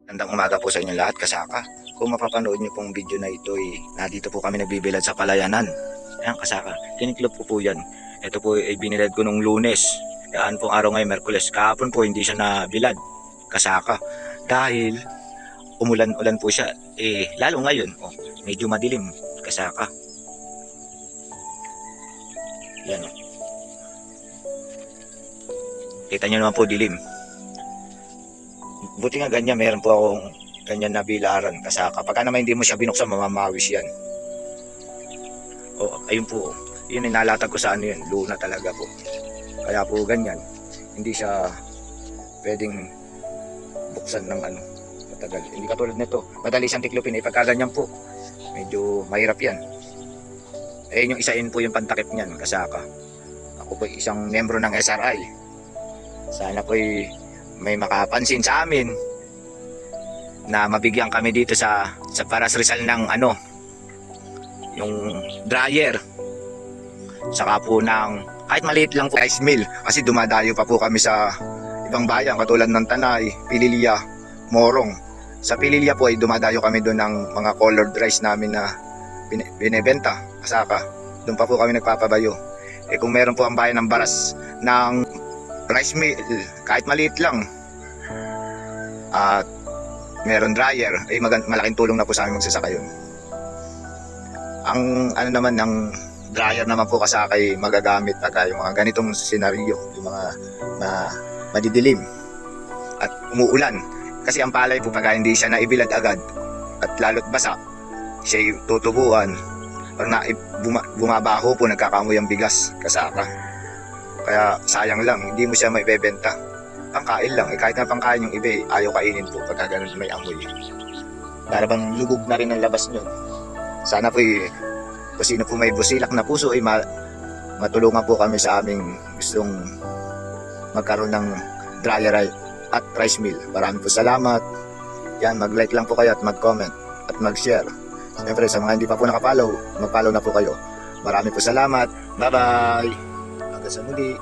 Magandang umaga po sa inyo lahat, kasaka. Kung mapapanood niyo pong video na ito, nandito po kami nagbibilad sa palayanan. Ayan, kasaka. Kiniklop ko po yan. Ito po ay binilad ko nung Lunes. Yan pong araw ngayon, Merkules. Kahapon po hindi siya nabilad, kasaka. Dahil umulan-ulan po siya. Lalo ngayon, medyo madilim, kasaka. Yan o. Kita nyo naman po dilim. Buti nga ganyan, meron po akong ganyan na bilaran, kasaka. Pagka naman hindi mo siya binuksan, mamamawis yan. Ayun po. Yun ay nalatag ko sa ano yun, luna talaga po. Kaya po ganyan, hindi siya pwedeng buksan ng ano, matagal. Hindi katulad nito, madali siyang tiklopin. Pagka ganyan po, medyo mahirap yan. Yung isain po yung pantakip niyan, kasaka. Ako po isang membro ng SRI. Sana po may makapansin sa amin na mabigyan kami dito sa Paras Rizal ng ano, yung dryer, saka po ng kahit maliit lang po rice mill, kasi dumadayo pa po kami sa ibang bayan katulad ng Tanay, Pililya, Morong. Sa Pililya po ay dumadayo kami doon ng mga colored rice namin na binebenta, kasaka. Doon pa po kami nagpapabayo. Kung meron po ang bayan ng Baras ng rice mill, kahit maliit lang, at meron dryer, malaking tulong na po sa amin magsasaka yun. Ang ano naman ng dryer naman po kasakay magagamit pagka yung mga ganitong senaryo, yung mga madidilim at umuulan. Kasi ang palay po pagka hindi siya naibilad agad at lalo't basa, siya tutubuan, pag bumabaho po, nagkakamoy ang bigas, kasaka. Kaya sayang lang, hindi mo siya maibebenta. Pangkain lang, kahit na pangkain yung iba, ayaw kainin po pagka ganun may amoy. Para bang lugog na rin ang labas nyo. Sana po kung sino po may busilak na puso, matulungan po kami sa aming gustong magkaroon ng dryer at rice mill. Maraming po salamat. Yan, mag-like lang po kayo at mag-comment at mag-share. Siyempre sa mga hindi pa po nakapollow, mag-follow na po kayo. Maraming po salamat. Bye-bye! Hanggang sa muli.